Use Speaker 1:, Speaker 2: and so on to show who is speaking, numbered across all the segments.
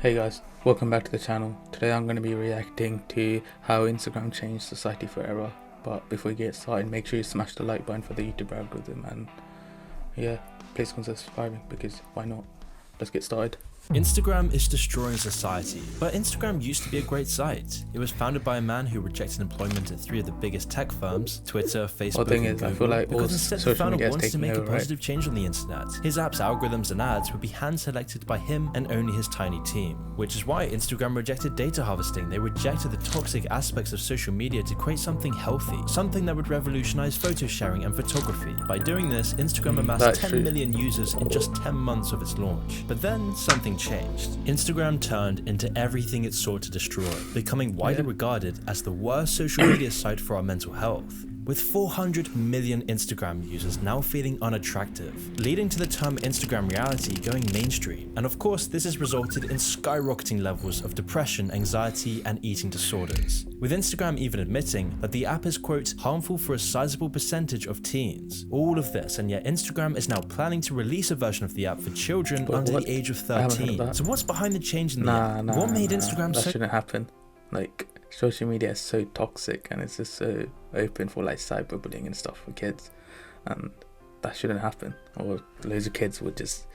Speaker 1: Hey guys, welcome back to the channel. Today I'm going to be reacting to how Instagram changed society forever. But before we get started, make sure you smash the like button for the YouTube algorithm, and yeah, please consider subscribing because why not? Let's get started.
Speaker 2: Instagram is destroying society, but Instagram used to be a great site. It was founded by a man who rejected employment at 3 of the biggest tech firms, Twitter, Facebook, and Google,
Speaker 1: I feel like
Speaker 2: because instead the founder wants to make a positive
Speaker 1: right?
Speaker 2: change on the internet. His app's algorithms and ads would be hand-selected by him and only his tiny team, which is why Instagram rejected data harvesting. They rejected the toxic aspects of social media to create something healthy, something that would revolutionize photo sharing and photography. By doing this, Instagram amassed 10 million users in just 10 months of its launch. But then something changed. Instagram turned into everything it sought to destroy, becoming widely regarded as the worst social media site for our mental health, with 400 million Instagram users now feeling unattractive, leading to the term Instagram reality going mainstream. And of course, this has resulted in skyrocketing levels of depression, anxiety, and eating disorders, with Instagram even admitting that the app is, quote, harmful for a sizable percentage of teens. All of this, and yet Instagram is now planning to release a version of the app for children under the age of 13. So what's behind the change in the app? What made Instagram
Speaker 1: that
Speaker 2: so...
Speaker 1: shouldn't happen. Like, social media is so toxic and it's just so open for like cyberbullying and stuff for kids, and that shouldn't happen. Or loads of kids would just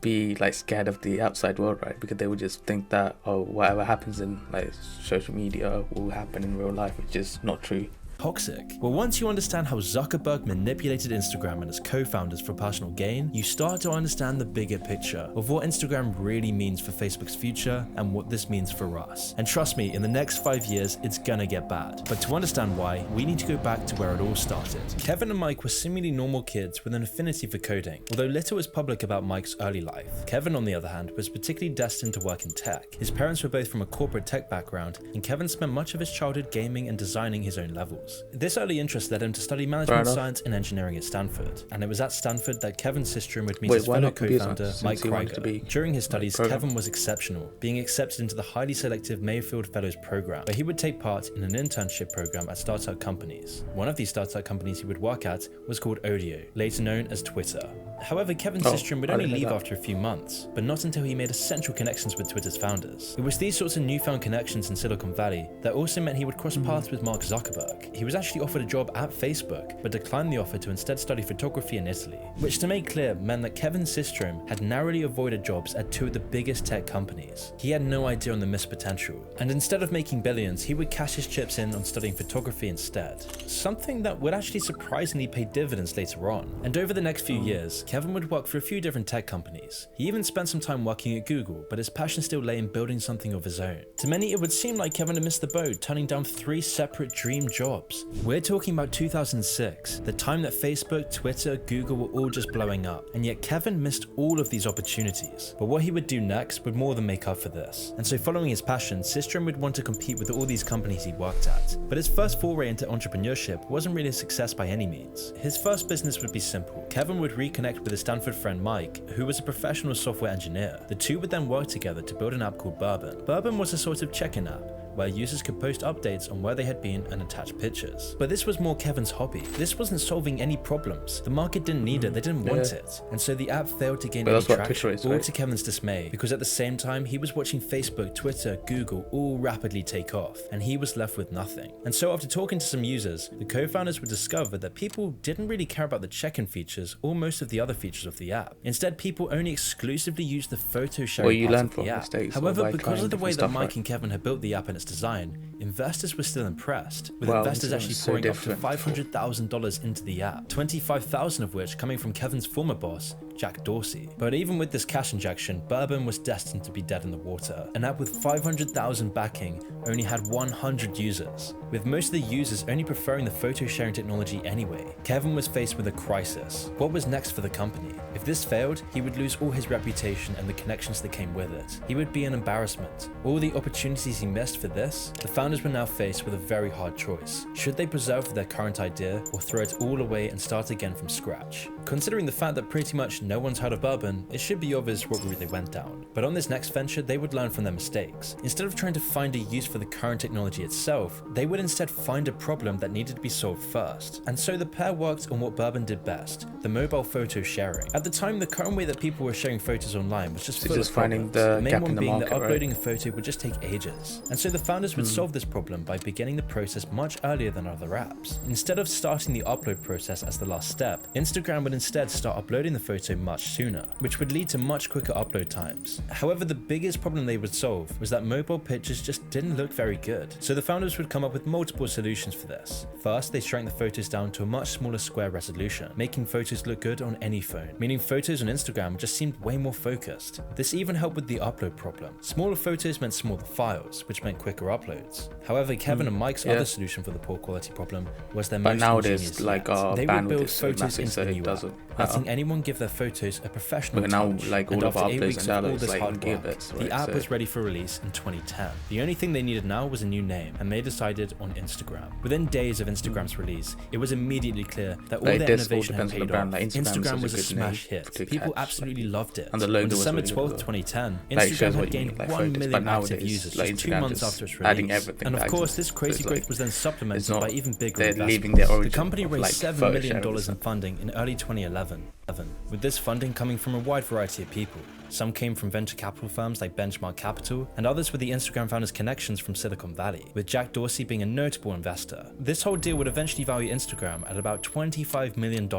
Speaker 1: be like scared of the outside world, right? Because they would just think that, oh, whatever happens in like social media will happen in real life, which is not true.
Speaker 2: Toxic. Well, once you understand how Zuckerberg manipulated Instagram and its co-founders for personal gain, you start to understand the bigger picture of what Instagram really means for Facebook's future and what this means for us. And trust me, in the next 5 years, it's gonna get bad. But to understand why, we need to go back to where it all started. Kevin and Mike were seemingly normal kids with an affinity for coding. Although little is public about Mike's early life, Kevin, on the other hand, was particularly destined to work in tech. His parents were both from a corporate tech background, and Kevin spent much of his childhood gaming and designing his own levels. This early interest led him to study management science and engineering at Stanford, and it was at Stanford that Kevin Systrom would meet his fellow co-founder Mike Krieger. During his studies, Kevin was exceptional, being accepted into the highly selective Mayfield Fellows program, where he would take part in an internship program at startup companies. One of these startup companies he would work at was called Odeo, later known as Twitter. However, Kevin Systrom would only leave after a few months, but not until he made essential connections with Twitter's founders. It was these sorts of newfound connections in Silicon Valley that also meant he would cross paths with Mark Zuckerberg. He was actually offered a job at Facebook, but declined the offer to instead study photography in Italy, which, to make clear, meant that Kevin Systrom had narrowly avoided jobs at 2 of the biggest tech companies. He had no idea on the missed potential, and instead of making billions, he would cash his chips in on studying photography instead, something that would actually surprisingly pay dividends later on. And over the next few years, Kevin would work for a few different tech companies. He even spent some time working at Google, but his passion still lay in building something of his own. To many, it would seem like Kevin had missed the boat, turning down 3 separate dream jobs. We're talking about 2006, the time that Facebook, Twitter, Google were all just blowing up, and yet Kevin missed all of these opportunities. But what he would do next would more than make up for this. And so, following his passion, Systrom would want to compete with all these companies he worked at. But his first foray into entrepreneurship wasn't really a success by any means. His first business would be simple. Kevin would reconnect with his Stanford friend Mike, who was a professional software engineer. The two would then work together to build an app called Bourbon. Bourbon was a sort of check-in app, where users could post updates on where they had been and attach pictures. But this was more Kevin's hobby. This wasn't solving any problems. The market didn't need it, they didn't want it. And so the app failed to gain any traction, all to Kevin's dismay, because at the same time, he was watching Facebook, Twitter, Google all rapidly take off, and he was left with nothing. And so after talking to some users, the co-founders would discover that people didn't really care about the check-in features or most of the other features of the app. Instead, people only exclusively used the photo sharing part of the app. However, because of the way that Mike and Kevin had built the app and its design, investors were still impressed, with investors actually pouring up to $500,000 into the app, $25,000 of which coming from Kevin's former boss, Jack Dorsey. But even with this cash injection, Bourbon was destined to be dead in the water. An app with 500,000 backing only had 100 users, with most of the users only preferring the photo sharing technology anyway. Kevin was faced with a crisis. What was next for the company? If this failed, he would lose all his reputation and the connections that came with it. He would be an embarrassment. All the opportunities he missed for this, the founders were now faced with a very hard choice. Should they preserve their current idea or throw it all away and start again from scratch? Considering the fact that pretty much no one's heard of Bourbon, it should be obvious what route they went down. But on this next venture, they would learn from their mistakes. Instead of trying to find a use for the current technology itself, they would instead find a problem that needed to be solved first. And so the pair worked on what Bourbon did best, the mobile photo sharing. At the time, the current way that people were sharing photos online was just full of
Speaker 1: finding
Speaker 2: problems.
Speaker 1: the
Speaker 2: main
Speaker 1: gap
Speaker 2: one
Speaker 1: in the
Speaker 2: being
Speaker 1: market,
Speaker 2: that uploading
Speaker 1: right?
Speaker 2: a photo would just take ages. And so the founders would solve this problem by beginning the process much earlier than other apps. Instead of starting the upload process as the last step, Instagram would instead start uploading the photo much sooner, which would lead to much quicker upload times. However, the biggest problem they would solve was that mobile pictures just didn't look very good. So the founders would come up with multiple solutions for this. First, they shrank the photos down to a much smaller square resolution, making photos look good on any phone, meaning photos on Instagram just seemed way more focused. This even helped with the upload problem. Smaller photos meant smaller files, which meant quicker uploads. However, Kevin and Mike's other solution for the poor quality problem was their most ingenious
Speaker 1: like
Speaker 2: yet. They would build
Speaker 1: bandwidth is so
Speaker 2: photos
Speaker 1: massive,
Speaker 2: into
Speaker 1: so
Speaker 2: the
Speaker 1: it
Speaker 2: new app,
Speaker 1: doesn't
Speaker 2: letting
Speaker 1: matter.
Speaker 2: anyone give their photos a professional
Speaker 1: But now,
Speaker 2: touch.
Speaker 1: like, all
Speaker 2: And
Speaker 1: of
Speaker 2: after
Speaker 1: our
Speaker 2: 8
Speaker 1: uploads
Speaker 2: weeks
Speaker 1: and
Speaker 2: of all
Speaker 1: downloads,
Speaker 2: this
Speaker 1: like,
Speaker 2: hard
Speaker 1: in
Speaker 2: work,
Speaker 1: gigabits,
Speaker 2: the
Speaker 1: right?
Speaker 2: app
Speaker 1: So-
Speaker 2: was ready for release in 2010. The only thing they needed now was a new name, and they decided on Instagram. Within days of Instagram's release, it was immediately clear that all
Speaker 1: Like,
Speaker 2: their
Speaker 1: this all
Speaker 2: innovation had
Speaker 1: depends on the
Speaker 2: paid
Speaker 1: brand.
Speaker 2: off.
Speaker 1: Like, Instagram is
Speaker 2: Instagram
Speaker 1: such
Speaker 2: was
Speaker 1: a
Speaker 2: a
Speaker 1: good
Speaker 2: smash
Speaker 1: name
Speaker 2: hit.
Speaker 1: to
Speaker 2: People
Speaker 1: catch,
Speaker 2: absolutely
Speaker 1: like,
Speaker 2: loved it.
Speaker 1: and the
Speaker 2: On
Speaker 1: logo was
Speaker 2: December
Speaker 1: really
Speaker 2: 12th,
Speaker 1: good.
Speaker 2: 2010,
Speaker 1: Like, it
Speaker 2: Instagram
Speaker 1: shows
Speaker 2: had
Speaker 1: what you
Speaker 2: gained
Speaker 1: need, like,
Speaker 2: 1
Speaker 1: photos. But
Speaker 2: million active
Speaker 1: nowadays,
Speaker 2: users
Speaker 1: like,
Speaker 2: just 2
Speaker 1: Instagram
Speaker 2: months
Speaker 1: just
Speaker 2: after its
Speaker 1: adding
Speaker 2: release.
Speaker 1: everything
Speaker 2: And of
Speaker 1: that
Speaker 2: course,
Speaker 1: exists.
Speaker 2: this
Speaker 1: So
Speaker 2: crazy
Speaker 1: it's
Speaker 2: growth
Speaker 1: like-
Speaker 2: was then supplemented
Speaker 1: it's not-
Speaker 2: by even bigger
Speaker 1: they're
Speaker 2: investments.
Speaker 1: leaving their
Speaker 2: The
Speaker 1: origin
Speaker 2: company
Speaker 1: of,
Speaker 2: raised
Speaker 1: like,
Speaker 2: $7
Speaker 1: photo
Speaker 2: million
Speaker 1: sharing and
Speaker 2: in
Speaker 1: stuff.
Speaker 2: funding in early 2011, with this funding coming from a wide variety of people. Some came from venture capital firms like Benchmark Capital, and others were the Instagram founders' connections from Silicon Valley, with Jack Dorsey being a notable investor. This whole deal would eventually value Instagram at about $25 million.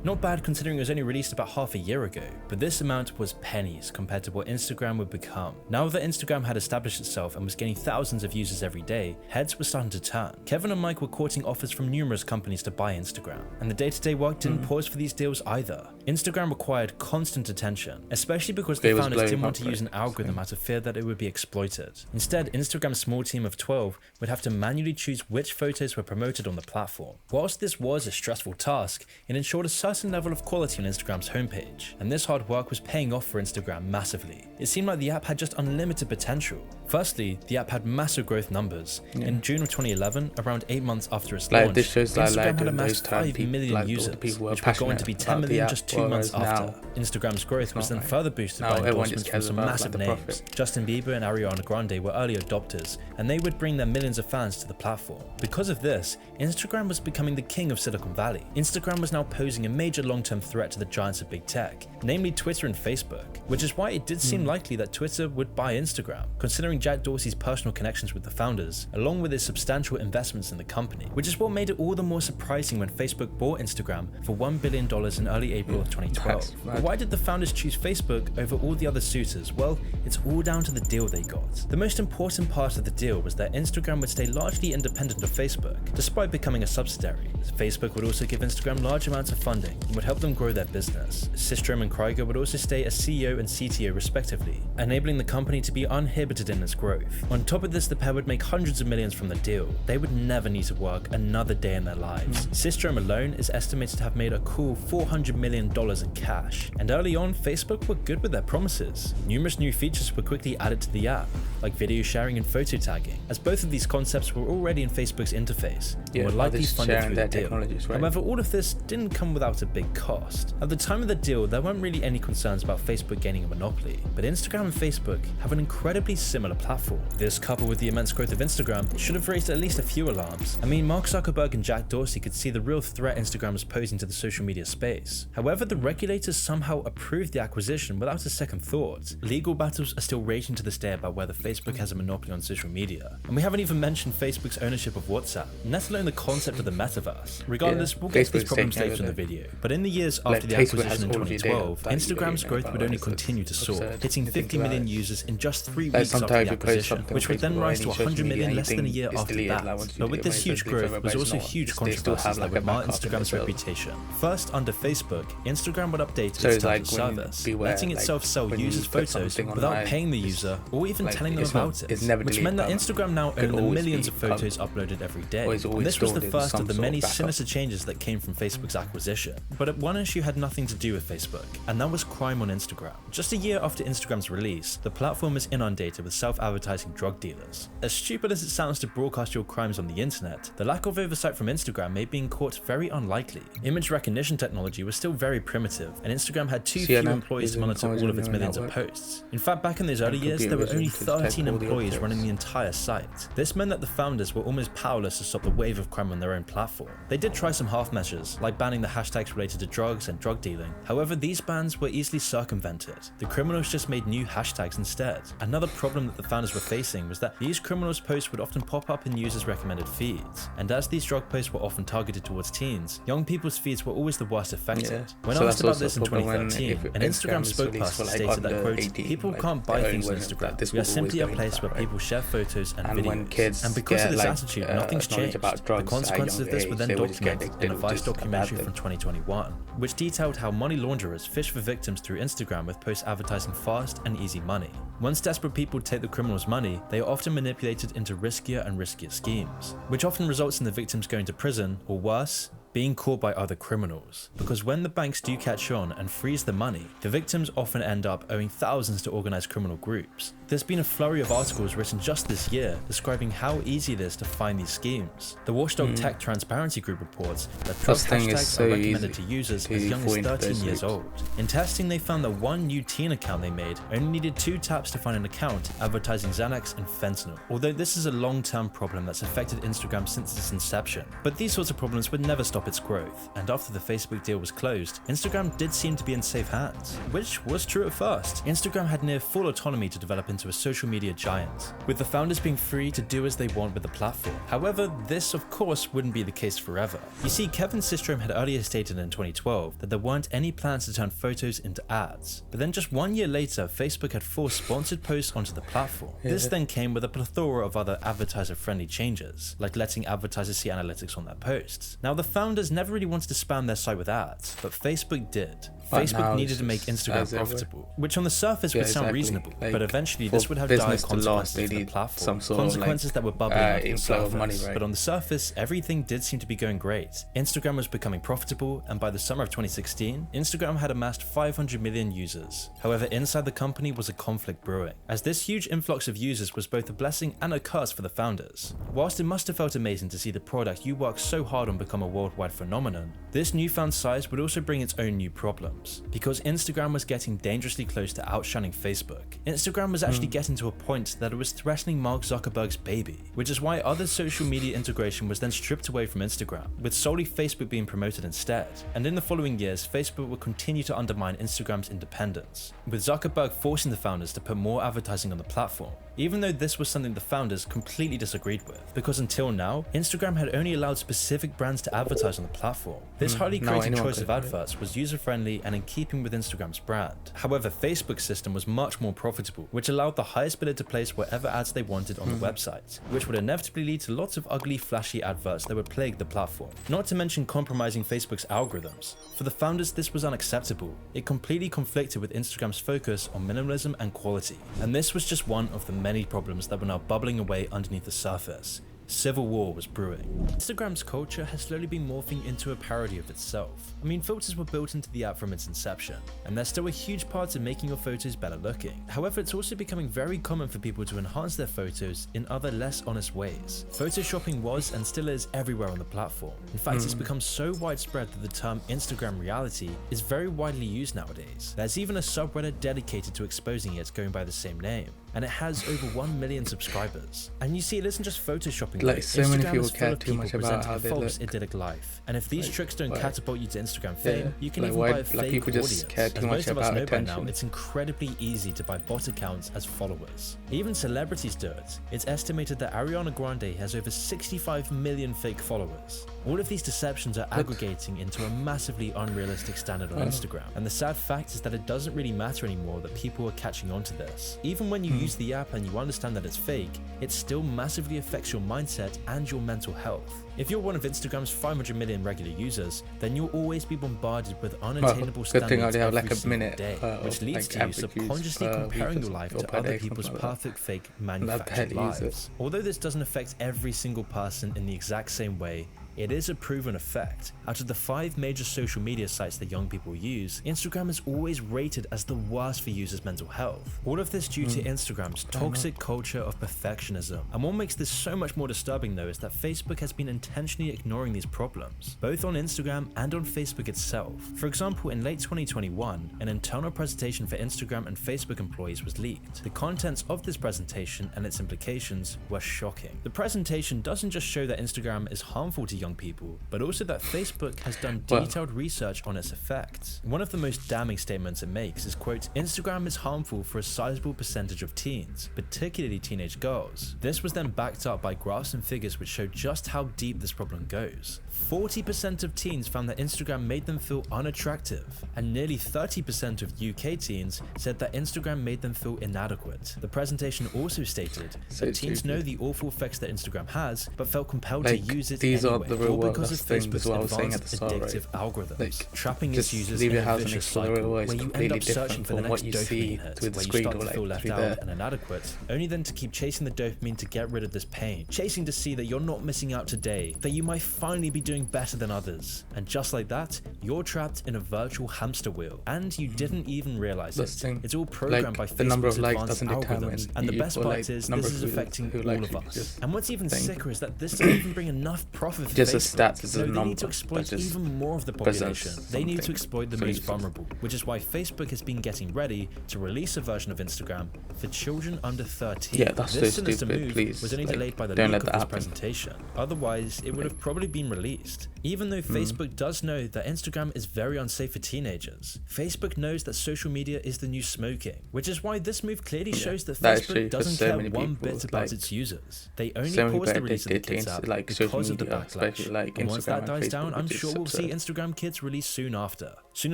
Speaker 2: Not bad considering it was only released about half a year ago, but this amount was pennies compared to what Instagram would become. Now that Instagram had established itself and was gaining thousands of users every day, heads were starting to turn. Kevin and Mike were courting offers from numerous companies to buy Instagram, and the day-to-day work didn't pause for these deals either. Instagram required constant attention, especially because the
Speaker 1: It was
Speaker 2: founders didn't
Speaker 1: blowing
Speaker 2: want
Speaker 1: up,
Speaker 2: to use an
Speaker 1: right?
Speaker 2: algorithm out of fear that it would be exploited. Instead, Instagram's small team of 12 would have to manually choose which photos were promoted on the platform. Whilst this was a stressful task, it ensured a certain level of quality on Instagram's homepage, and this hard work was paying off for Instagram massively. It seemed like the app had just unlimited potential. Firstly, the app had massive growth numbers. In June of 2011, around 8 months after its
Speaker 1: Like,
Speaker 2: launch,
Speaker 1: this shows that,
Speaker 2: Instagram
Speaker 1: like,
Speaker 2: had
Speaker 1: during those
Speaker 2: amassed
Speaker 1: time,
Speaker 2: 5
Speaker 1: people,
Speaker 2: million
Speaker 1: like, all the
Speaker 2: users,
Speaker 1: people were
Speaker 2: which were going to be
Speaker 1: passionate
Speaker 2: 10
Speaker 1: about the
Speaker 2: million
Speaker 1: app,
Speaker 2: just 2 months
Speaker 1: whereas
Speaker 2: after.
Speaker 1: now
Speaker 2: Instagram's growth was
Speaker 1: not,
Speaker 2: then
Speaker 1: right?
Speaker 2: further boosted
Speaker 1: Now
Speaker 2: by
Speaker 1: everyone
Speaker 2: endorsements
Speaker 1: just
Speaker 2: from
Speaker 1: cares
Speaker 2: some
Speaker 1: about,
Speaker 2: massive
Speaker 1: like, the
Speaker 2: names.
Speaker 1: profit.
Speaker 2: Justin Bieber and Ariana Grande were early adopters, and they would bring their millions of fans to the platform. Because of this, Instagram was becoming the king of Silicon Valley. Instagram was now posing a major long-term threat to the giants of big tech, namely Twitter and Facebook, which is why it did seem likely that Twitter would buy Instagram, considering Jack Dorsey's personal connections with the founders, along with his substantial investments in the company, which is what made it all the more surprising when Facebook bought Instagram for $1 billion in early April of 2012.
Speaker 1: That's
Speaker 2: But
Speaker 1: mad.
Speaker 2: why did the founders choose Facebook over all the other suitors? Well, it's all down to the deal they got. The most important part of the deal was that Instagram would stay largely independent of Facebook, despite becoming a subsidiary. Facebook would also give Instagram large amounts of funding and would help them grow their business. Systrom and Krieger would also stay as CEO and CTO respectively, enabling the company to be uninhibited in its growth. On top of this, the pair would make hundreds of millions from the deal. They would never need to work another day in their lives. Systrom alone is estimated to have made a cool $400 million in cash. And early on, Facebook were good with their promises. Numerous new features were quickly added to the app, like video sharing and photo tagging, as both of these concepts were already in Facebook's interface and were likely
Speaker 1: others
Speaker 2: funded
Speaker 1: sharing
Speaker 2: through
Speaker 1: their
Speaker 2: the deal.
Speaker 1: technologies, right?
Speaker 2: However, all of this didn't come without a big cost. At the time of the deal, there weren't really any concerns about Facebook gaining a monopoly, but Instagram and Facebook have an incredibly similar platform. This, coupled with the immense growth of Instagram, should have raised at least a few alarms. I mean, Mark Zuckerberg and Jack Dorsey could see the real threat Instagram was posing to the social media space. However, the regulators somehow approved the acquisition without a second thought. Legal battles are still raging to this day about whether Facebook has a monopoly on social media. And we haven't even mentioned Facebook's ownership of WhatsApp, let alone the concept of the metaverse. Regardless, we'll get to these
Speaker 1: Facebook's
Speaker 2: problems
Speaker 1: taking
Speaker 2: later in the
Speaker 1: over
Speaker 2: video. But in the years after
Speaker 1: Like,
Speaker 2: the
Speaker 1: Facebook has
Speaker 2: acquisition in
Speaker 1: all of your
Speaker 2: 2012,
Speaker 1: data that you
Speaker 2: Instagram's
Speaker 1: don't
Speaker 2: growth
Speaker 1: know
Speaker 2: would
Speaker 1: about,
Speaker 2: only
Speaker 1: it's
Speaker 2: continue to soar,
Speaker 1: absurd.
Speaker 2: hitting
Speaker 1: You think
Speaker 2: 50 million
Speaker 1: about it.
Speaker 2: users in just 3
Speaker 1: Like,
Speaker 2: weeks after
Speaker 1: sometimes
Speaker 2: the
Speaker 1: you post
Speaker 2: acquisition,
Speaker 1: something
Speaker 2: which
Speaker 1: on
Speaker 2: would then
Speaker 1: Facebook or
Speaker 2: rise to
Speaker 1: any social
Speaker 2: 100 million
Speaker 1: media,
Speaker 2: less than a
Speaker 1: anything
Speaker 2: year
Speaker 1: is
Speaker 2: after
Speaker 1: deleted,
Speaker 2: that.
Speaker 1: like, once you
Speaker 2: But
Speaker 1: do
Speaker 2: with
Speaker 1: it,
Speaker 2: this
Speaker 1: when
Speaker 2: huge
Speaker 1: it's
Speaker 2: growth
Speaker 1: over,
Speaker 2: was
Speaker 1: but
Speaker 2: also
Speaker 1: it's not.
Speaker 2: huge
Speaker 1: They still have,
Speaker 2: controversies that
Speaker 1: like, a
Speaker 2: would mar
Speaker 1: backup in
Speaker 2: Instagram's
Speaker 1: the world.
Speaker 2: reputation. First, under Facebook, Instagram would update
Speaker 1: So
Speaker 2: its
Speaker 1: it's
Speaker 2: terms
Speaker 1: like
Speaker 2: of
Speaker 1: when
Speaker 2: service,
Speaker 1: beware,
Speaker 2: letting
Speaker 1: like,
Speaker 2: itself sell
Speaker 1: when you
Speaker 2: users'
Speaker 1: put
Speaker 2: photos
Speaker 1: something
Speaker 2: without
Speaker 1: online,
Speaker 2: paying the
Speaker 1: it's-
Speaker 2: user or even
Speaker 1: like,
Speaker 2: telling them
Speaker 1: it's not-
Speaker 2: about it,
Speaker 1: it's never
Speaker 2: which meant that
Speaker 1: deleted,
Speaker 2: Instagram now
Speaker 1: could
Speaker 2: owned the
Speaker 1: always
Speaker 2: millions
Speaker 1: be
Speaker 2: of photos uploaded every day.
Speaker 1: Or is always
Speaker 2: And this was the
Speaker 1: stored in
Speaker 2: first
Speaker 1: some
Speaker 2: of the
Speaker 1: sort of
Speaker 2: many
Speaker 1: backup.
Speaker 2: sinister changes that came from Facebook's acquisition. But one issue had nothing to do with Facebook, and that was crime on Instagram. Just a year after Instagram's release, the platform was inundated with self-advertising drug dealers. As stupid as it sounds to broadcast your crimes on the internet, the lack of oversight from Instagram made being caught very unlikely. Image recognition technology was still very primitive, and Instagram had too few employees to monitor all of its millions of posts. In fact, back in those early years, there were only 13 employees running the entire site. This meant that the founders were almost powerless to stop the wave of crime on their own platform. They did try some half measures, like banning the hashtags related to drugs and drug dealing. However, these bans were easily circumvented. The criminals just made new hashtags instead. Another problem that the founders were facing was that these criminals' posts would often pop up in users' recommended feeds. And as these drug posts were often targeted towards teens, young people's feeds were always the worst affected. When asked about this in 2013, an Instagram spokesperson stated that, quote, "People can't buy things on Instagram. We are simply a place where people share photos and videos. And because of this attitude, nothing's changed. The consequences of this were then documented in a Vice documentary from 2021, which detailed how money launderers fish for victims through Instagram with posts advertising fast and easy money. Once desperate people take the criminals' money, they are often manipulated into riskier and riskier schemes, which often results in the victims going to prison, or worse, being caught by other criminals. Because when the banks do catch on and freeze the money, the victims often end up owing thousands to organized criminal groups. There's been a flurry of articles written just this year describing how easy it is to find these schemes. The Watchdog Tech Transparency Group reports that drug hashtags are recommended to users as young as 13 years old. In testing, they found that one new teen account they made only needed 2 taps to find an account advertising Xanax and fentanyl. Although this is a long-term problem that's affected Instagram since its inception. But these sorts of problems would never stop its growth, and after the Facebook deal was closed, Instagram did seem to be in safe hands, which was true at first. Instagram had near full autonomy to develop into a social media giant, with the founders being free to do as they want with the platform. However, this of course wouldn't be the case forever. You see, Kevin Systrom had earlier stated in 2012 that there weren't any plans to turn photos into ads, but then just 1 year later, Facebook had forced sponsored posts onto the platform. This then came with a plethora of other advertiser-friendly changes, like letting advertisers see analytics on their posts. Now, the founders never really wanted to spam their site with ads, but Facebook did. Facebook needed to make Instagram profitable, which on the surface would sound reasonable, but eventually this would have dire consequences for the platform, consequences that were bubbling up on the surface. But on the surface, everything did seem to be going great. Instagram was becoming profitable, and by the summer of 2016, Instagram had amassed 500 million users. However, inside the company was a conflict brewing, as this huge influx of users was both a blessing and a curse for the founders. Whilst it must have felt amazing to see the product you worked so hard on become a worldwide phenomenon, this newfound size would also bring its own new problems. Because Instagram was getting dangerously close to outshining Facebook. Instagram was actually getting to a point that it was threatening Mark Zuckerberg's baby, which is why other social media integration was then stripped away from Instagram, with solely Facebook being promoted instead. And in the following years, Facebook would continue to undermine Instagram's independence, with Zuckerberg forcing the founders to put more advertising on the platform, even though this was something the founders completely disagreed with, because until now, Instagram had only allowed specific brands to advertise on the platform. This highly creative choice of adverts was user-friendly and in keeping with Instagram's brand. However, Facebook's system was much more profitable, which allowed the highest bidder to place whatever ads they wanted on the website, which would inevitably lead to lots of ugly, flashy adverts that would plague the platform, not to mention compromising Facebook's algorithms. For the founders, this was unacceptable. It completely conflicted with Instagram's focus on minimalism and quality, and this was just one of the many problems that were now bubbling away underneath the surface. Civil war was brewing. Instagram's culture has slowly been morphing into a parody of itself. I mean, filters were built into the app from its inception, and they're still a huge part of making your photos better looking. However, it's also becoming very common for people to enhance their photos in other less honest ways. Photoshopping was and still is everywhere on the platform. In fact, it's become so widespread that the term Instagram reality is very widely used nowadays. There's even a subreddit dedicated to exposing it going by the same name, and it has over 1 million subscribers. And you see, it isn't just photoshopping.
Speaker 1: Like, so many people care too much about how they
Speaker 2: false
Speaker 1: look.
Speaker 2: idyllic life. And if these tricks don't catapult you to Instagram fame, you can
Speaker 1: like,
Speaker 2: even
Speaker 1: why,
Speaker 2: buy a fake
Speaker 1: people
Speaker 2: audience.
Speaker 1: just care too
Speaker 2: As
Speaker 1: much
Speaker 2: most of us
Speaker 1: about
Speaker 2: know
Speaker 1: attention.
Speaker 2: by now, it's incredibly easy to buy bot accounts as followers. Even celebrities do it. It's estimated that Ariana Grande has over 65 million fake followers. All of these deceptions are aggregating into a massively unrealistic standard on Instagram. And the sad fact is that it doesn't really matter anymore that people are catching on to this. Even when you use the app and you understand that it's fake, it still massively affects your mindset and your mental health. If you're one of Instagram's 500 million regular users, then you'll always be bombarded with unattainable standards every single day, which leads to you subconsciously comparing your life to other people's perfect fake manufactured lives. Although this doesn't affect every single person in the exact same way, it is a proven effect. Out of the 5 major social media sites that young people use, Instagram is always rated as the worst for users' mental health. All of this due to Instagram's toxic culture of perfectionism. And what makes this so much more disturbing though is that Facebook has been intentionally ignoring these problems, both on Instagram and on Facebook itself. For example, in late 2021, an internal presentation for Instagram and Facebook employees was leaked. The contents of this presentation and its implications were shocking. The presentation doesn't just show that Instagram is harmful to young people, but also that Facebook has done detailed research on its effects. One of the most damning statements it makes is, quote, "Instagram is harmful for a sizable percentage of teens, particularly teenage girls." This was then backed up by graphs and figures which show just how deep this problem goes. 40% of teens found that Instagram made them feel unattractive, and nearly 30% of UK teens said that Instagram made them feel inadequate. The presentation also stated that teens know the awful effects that Instagram has, but felt compelled to use it anyway, all because of Facebook's advanced addictive algorithms, trapping its users in a vicious cycle where you end up searching for the next dopamine hit, where you start to feel left out and inadequate, only then to keep chasing the dopamine to get rid of this pain, chasing to see that you're not missing out today, that you might finally be doing better than others. And just like that, you're trapped in a virtual hamster wheel, and you didn't even realize it. It's all programmed by Facebook's advanced algorithms, and the best part is this is affecting all of us. And what's even sicker is that this doesn't even bring enough profit for Facebook. No, they need to exploit even more of the population. They need to exploit the most vulnerable, which is why Facebook has been getting ready to release a version of Instagram for children under 13.
Speaker 1: Yeah, that's
Speaker 2: this
Speaker 1: so
Speaker 2: sinister
Speaker 1: stupid.
Speaker 2: move
Speaker 1: Please,
Speaker 2: was only delayed by the
Speaker 1: don't
Speaker 2: leak
Speaker 1: let
Speaker 2: of
Speaker 1: that
Speaker 2: this
Speaker 1: happen.
Speaker 2: presentation. Otherwise, it would have probably been released. Even though Facebook does know that Instagram is very unsafe for teenagers, Facebook knows that social media is the new smoking, which is why this move clearly shows that Facebook doesn't care one bit about its users. They only pause the release of the Kids app because of the backlash. And once that dies down, I'm sure we'll see Instagram Kids release soon after. Soon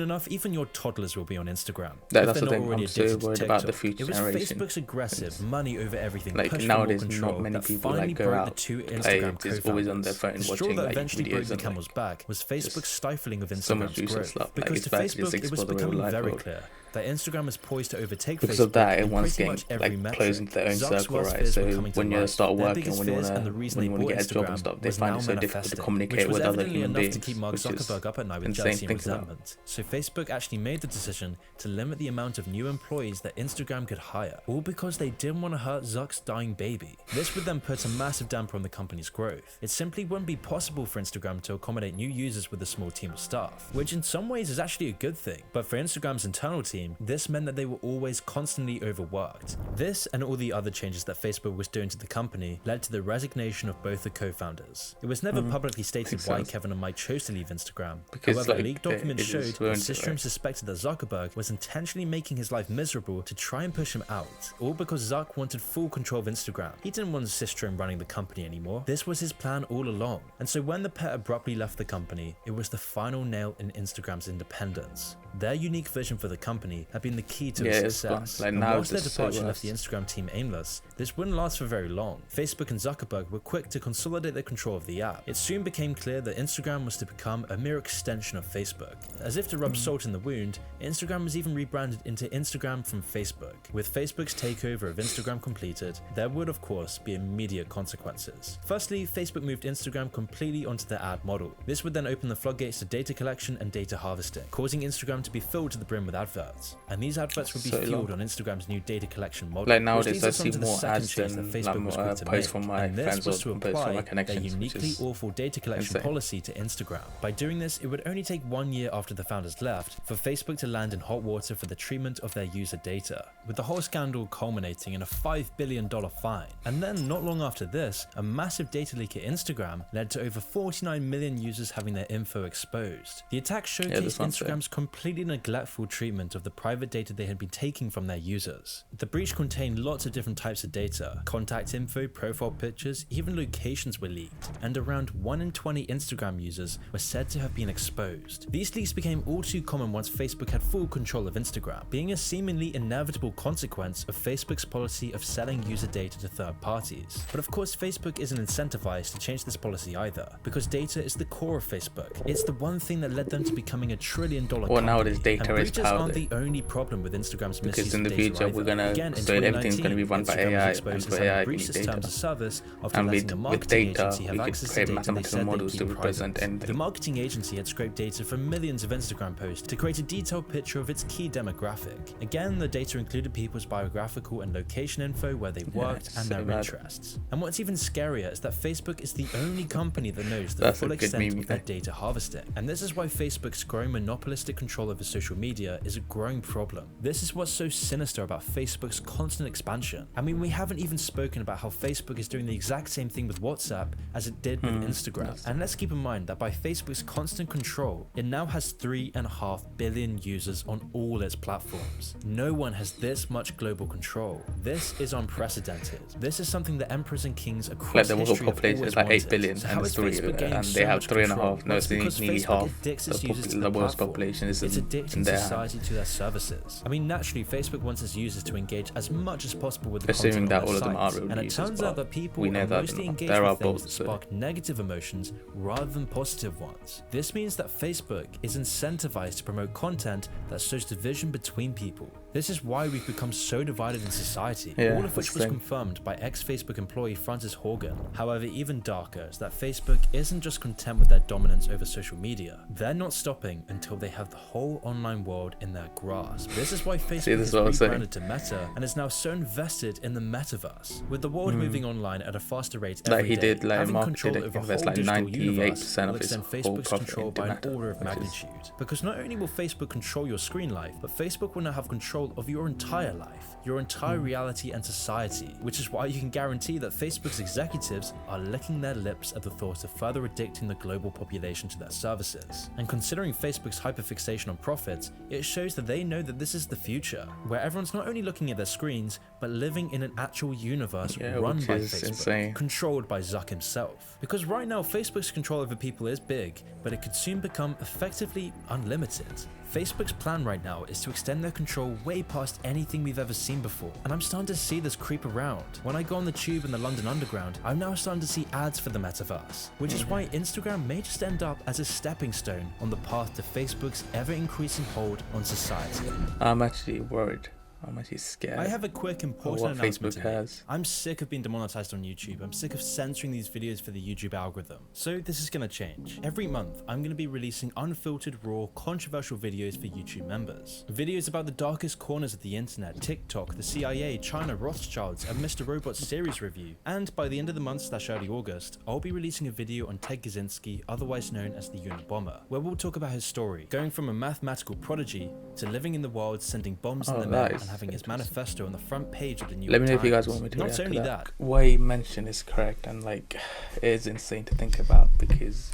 Speaker 2: enough, even your toddlers will be on Instagram.
Speaker 1: That's the thing. I'm so worried about the future
Speaker 2: It was
Speaker 1: generation.
Speaker 2: Facebook's aggressive, money over everything,
Speaker 1: Like
Speaker 2: push
Speaker 1: nowadays,
Speaker 2: for more control
Speaker 1: not many
Speaker 2: that
Speaker 1: people
Speaker 2: finally
Speaker 1: like go
Speaker 2: broke
Speaker 1: out
Speaker 2: the two
Speaker 1: play.
Speaker 2: Instagram
Speaker 1: Just always on their
Speaker 2: co-founders.
Speaker 1: phone
Speaker 2: The straw
Speaker 1: watching
Speaker 2: that
Speaker 1: like
Speaker 2: eventually broke
Speaker 1: videos
Speaker 2: the
Speaker 1: and
Speaker 2: camel's back was Facebook's stifling of
Speaker 1: so much
Speaker 2: Instagram's
Speaker 1: useless
Speaker 2: growth.
Speaker 1: stuff. Like,
Speaker 2: Because
Speaker 1: it's
Speaker 2: to
Speaker 1: bad
Speaker 2: Facebook, it was
Speaker 1: for the real
Speaker 2: becoming
Speaker 1: life
Speaker 2: very
Speaker 1: world.
Speaker 2: clear that Instagram is poised to overtake
Speaker 1: Because
Speaker 2: Facebook
Speaker 1: of that,
Speaker 2: in
Speaker 1: everyone's
Speaker 2: pretty
Speaker 1: getting
Speaker 2: much every
Speaker 1: like
Speaker 2: metric.
Speaker 1: close into their own
Speaker 2: Zuck's
Speaker 1: circle,
Speaker 2: worst
Speaker 1: right?
Speaker 2: fears were
Speaker 1: So
Speaker 2: coming to
Speaker 1: when you
Speaker 2: life.
Speaker 1: start
Speaker 2: Their
Speaker 1: working,
Speaker 2: biggest
Speaker 1: when you
Speaker 2: fears
Speaker 1: want
Speaker 2: and the reason
Speaker 1: to
Speaker 2: they bought
Speaker 1: get a job and
Speaker 2: Instagram
Speaker 1: stuff, they
Speaker 2: was
Speaker 1: find
Speaker 2: now
Speaker 1: it so difficult to
Speaker 2: manifesting,
Speaker 1: communicate
Speaker 2: which was
Speaker 1: with other
Speaker 2: evidently
Speaker 1: human
Speaker 2: enough
Speaker 1: beings,
Speaker 2: to keep Mark
Speaker 1: which is
Speaker 2: Zuckerberg up at night with
Speaker 1: insane
Speaker 2: jealousy and
Speaker 1: thinking about.
Speaker 2: resentment. So Facebook actually made the decision to limit the amount of new employees that Instagram could hire, all because they didn't want to hurt Zuck's dying baby. This would then put a massive damper on the company's growth. It simply wouldn't be possible for Instagram to accommodate new users with a small team of staff, which in some ways is actually a good thing. But for Instagram's internal team, this meant that they were always constantly overworked. This and all the other changes that Facebook was doing to the company led to the resignation of both the co-founders. It was never publicly stated why Kevin and Mike chose to leave Instagram.
Speaker 1: Because,
Speaker 2: However,
Speaker 1: like,
Speaker 2: leaked documents
Speaker 1: it
Speaker 2: showed
Speaker 1: just
Speaker 2: that
Speaker 1: ruined it,
Speaker 2: Systrom
Speaker 1: right?
Speaker 2: suspected that Zuckerberg was intentionally making his life miserable to try and push him out, all because Zuck wanted full control of Instagram. He didn't want Systrom running the company anymore. This was his plan all along. And so when the pair abruptly left the company, it was the final nail in Instagram's independence. Their unique vision for the company had been the key to its success.
Speaker 1: Like,
Speaker 2: And
Speaker 1: now
Speaker 2: whilst their
Speaker 1: it's so
Speaker 2: departure left
Speaker 1: worse.
Speaker 2: the Instagram team aimless, this wouldn't last for very long. Facebook and Zuckerberg were quick to consolidate their control of the app. It soon became clear that Instagram was to become a mere extension of Facebook. As if to rub salt in the wound, Instagram was even rebranded into Instagram from Facebook. With Facebook's takeover of Instagram completed, there would of course be immediate consequences. Firstly, Facebook moved Instagram completely onto their ad model. This would then open the floodgates to data collection and data harvesting, causing Instagram to be filled to the brim with adverts. And these adverts would be fueled on Instagram's new data collection model.
Speaker 1: Like
Speaker 2: which
Speaker 1: nowadays,
Speaker 2: leads
Speaker 1: I
Speaker 2: us
Speaker 1: see
Speaker 2: onto the
Speaker 1: more
Speaker 2: second
Speaker 1: ads
Speaker 2: change
Speaker 1: than
Speaker 2: that Facebook was quick to
Speaker 1: posts
Speaker 2: make,
Speaker 1: from my
Speaker 2: and this
Speaker 1: friends
Speaker 2: was to
Speaker 1: or posts from my
Speaker 2: apply their
Speaker 1: connections, which
Speaker 2: uniquely
Speaker 1: is
Speaker 2: awful data collection
Speaker 1: insane.
Speaker 2: policy to Instagram. By doing this, it would only take 1 year after the founders left for Facebook to land in hot water for the treatment of their user data, with the whole scandal culminating in a $5 billion fine. And then, not long after this, a massive data leak at Instagram led to over 49 million users having their info exposed. The attack showcased Instagram's completely neglectful treatment of the private data they had been taking from their users. The breach contained lots of different types of data. Contact info, profile pictures, even locations were leaked, and around 1 in 20 Instagram users were said to have been exposed. These leaks became all too common once Facebook had full control of Instagram, being a seemingly inevitable consequence of Facebook's policy of selling user data to third parties. But of course, Facebook isn't incentivized to change this policy either, because data is the core of Facebook. It's the one thing that led them to becoming $1 trillion company.
Speaker 1: nowadays
Speaker 2: And
Speaker 1: data is
Speaker 2: breaches
Speaker 1: power.
Speaker 2: aren't the only problem with Instagram's misuse
Speaker 1: Because in
Speaker 2: of
Speaker 1: the
Speaker 2: data
Speaker 1: future we're
Speaker 2: either.
Speaker 1: gonna
Speaker 2: Again, in
Speaker 1: so everything's gonna be
Speaker 2: 2019,
Speaker 1: run by
Speaker 2: Instagram was
Speaker 1: AI,
Speaker 2: exposed
Speaker 1: and
Speaker 2: as
Speaker 1: for
Speaker 2: having
Speaker 1: AI we
Speaker 2: breached
Speaker 1: need
Speaker 2: its terms
Speaker 1: data.
Speaker 2: of service after
Speaker 1: And
Speaker 2: letting a
Speaker 1: with
Speaker 2: marketing
Speaker 1: data
Speaker 2: agency have
Speaker 1: we could
Speaker 2: access to
Speaker 1: create
Speaker 2: data they
Speaker 1: mathematical
Speaker 2: said they'd
Speaker 1: models to
Speaker 2: keep
Speaker 1: represent
Speaker 2: private. The
Speaker 1: anything.
Speaker 2: marketing agency had scraped data from millions of Instagram posts to create a detailed picture of its key demographic. Again, the data included people's biographical and location info, where they worked,
Speaker 1: it's
Speaker 2: and
Speaker 1: so
Speaker 2: their
Speaker 1: bad.
Speaker 2: interests. And what's even scarier is that Facebook is the only company that knows the
Speaker 1: That's a
Speaker 2: full
Speaker 1: good
Speaker 2: extent
Speaker 1: meme,
Speaker 2: of their
Speaker 1: yeah.
Speaker 2: data harvesting. And this is why Facebook's growing monopolistic control over social media is a growing problem. This is what's so sinister about Facebook's constant expansion. I mean, we haven't even spoken about how Facebook is doing the exact same thing with WhatsApp as it did with Instagram. And let's keep in mind that by Facebook's constant control, it now has 3.5 billion users on all its platforms. No one has this much global control. This is unprecedented. This is something that emperors and kings across
Speaker 1: Like the world
Speaker 2: history have
Speaker 1: population
Speaker 2: always
Speaker 1: is like 8
Speaker 2: wanted.
Speaker 1: billion,
Speaker 2: So
Speaker 1: and
Speaker 2: how
Speaker 1: it's
Speaker 2: is
Speaker 1: three,
Speaker 2: Facebook gaining
Speaker 1: and
Speaker 2: so
Speaker 1: they have
Speaker 2: much
Speaker 1: 3.5.
Speaker 2: control?
Speaker 1: No,
Speaker 2: Well,
Speaker 1: it's
Speaker 2: because
Speaker 1: nearly
Speaker 2: Facebook
Speaker 1: half
Speaker 2: addicts its users to
Speaker 1: the
Speaker 2: the
Speaker 1: world's
Speaker 2: platform.
Speaker 1: population is
Speaker 2: It's
Speaker 1: in
Speaker 2: addicting
Speaker 1: their hand.
Speaker 2: society to their services. I mean, naturally, Facebook wants its users to engage as much as possible with the
Speaker 1: Assuming
Speaker 2: content
Speaker 1: that
Speaker 2: on
Speaker 1: all
Speaker 2: their
Speaker 1: of them are
Speaker 2: sites.
Speaker 1: real
Speaker 2: And it
Speaker 1: users,
Speaker 2: turns out
Speaker 1: but
Speaker 2: that people
Speaker 1: we know
Speaker 2: are
Speaker 1: that
Speaker 2: mostly
Speaker 1: not.
Speaker 2: engaged
Speaker 1: There
Speaker 2: with
Speaker 1: are
Speaker 2: things
Speaker 1: bots,
Speaker 2: that
Speaker 1: so-
Speaker 2: spark negative emotions rather than positive ones. This means that Facebook is incentivized to promote content that sows division between people. This is why we've become so divided in society,
Speaker 1: Yeah,
Speaker 2: all of which
Speaker 1: that's
Speaker 2: was
Speaker 1: the thing.
Speaker 2: confirmed by ex-Facebook employee Frances Horgan. However, even darker is that Facebook isn't just content with their dominance over social media. They're not stopping until they have the whole online world in their grasp. This is why Facebook
Speaker 1: this
Speaker 2: has
Speaker 1: is what I'm saying.
Speaker 2: rebranded to Meta and is now so invested in the metaverse. With the world moving online at a faster rate
Speaker 1: Like
Speaker 2: every
Speaker 1: he
Speaker 2: day,
Speaker 1: did, like
Speaker 2: having
Speaker 1: marketed
Speaker 2: control
Speaker 1: it,
Speaker 2: over a
Speaker 1: invest
Speaker 2: whole
Speaker 1: like
Speaker 2: digital
Speaker 1: 98%
Speaker 2: universe
Speaker 1: of
Speaker 2: will
Speaker 1: his
Speaker 2: extend
Speaker 1: whole
Speaker 2: Facebook's
Speaker 1: profit
Speaker 2: control
Speaker 1: into
Speaker 2: by an
Speaker 1: Meta,
Speaker 2: order of
Speaker 1: which is-
Speaker 2: magnitude. Because not only will Facebook control your screen life, but Facebook will now have control of your entire life, your entire reality and society, which is why you can guarantee that Facebook's executives are licking their lips at the thought of further addicting the global population to their services. And considering Facebook's hyperfixation on profits, it shows that they know that this is the future, where everyone's not only looking at their screens, but living in an actual universe run
Speaker 1: which
Speaker 2: by
Speaker 1: is
Speaker 2: Facebook,
Speaker 1: insane.
Speaker 2: controlled by Zuck himself. Because right now, Facebook's control over people is big, but it could soon become effectively unlimited. Facebook's plan right now is to extend their control way past anything we've ever seen before, and I'm starting to see this creep around. When I go on the tube in the London Underground, I'm now starting to see ads for the metaverse, which is why Instagram may just end up as a stepping stone on the path to Facebook's ever-increasing hold on society.
Speaker 1: I'm actually worried. I'm actually scared.
Speaker 2: I have a quick important
Speaker 1: what
Speaker 2: announcement
Speaker 1: Facebook
Speaker 2: to make.
Speaker 1: has.
Speaker 2: I'm sick of being demonetized on YouTube. I'm sick of censoring these videos for the YouTube algorithm. So this is going to change. Every month, I'm going to be releasing unfiltered, raw, controversial videos for YouTube members. Videos about the darkest corners of the internet, TikTok, the CIA, China, Rothschilds, and Mr. Robot's series review. And by the end of the month / early August, I'll be releasing a video on Ted Kaczynski, otherwise known as the Unabomber, where we'll talk about his story, going from a mathematical prodigy to living in the wild, sending bombs in the mail,
Speaker 1: nice.
Speaker 2: and having his manifesto on the front page of the New York
Speaker 1: Let me know if you guys
Speaker 2: Times.
Speaker 1: want me to
Speaker 2: Not
Speaker 1: react
Speaker 2: only
Speaker 1: to
Speaker 2: that,
Speaker 1: that. What he mentioned is correct, and like it is insane to think about, because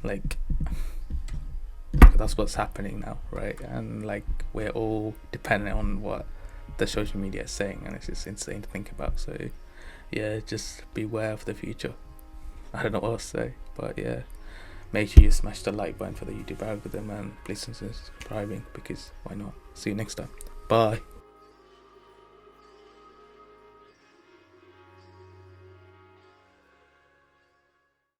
Speaker 1: like that's what's happening now, right? And like we're all dependent on what the social media is saying, and it's just insane to think about. So yeah, just beware of the future. I don't know what else to say, but yeah, make sure you smash the like button for the YouTube algorithm, and please consider subscribing, because why not? See you next time. Bye.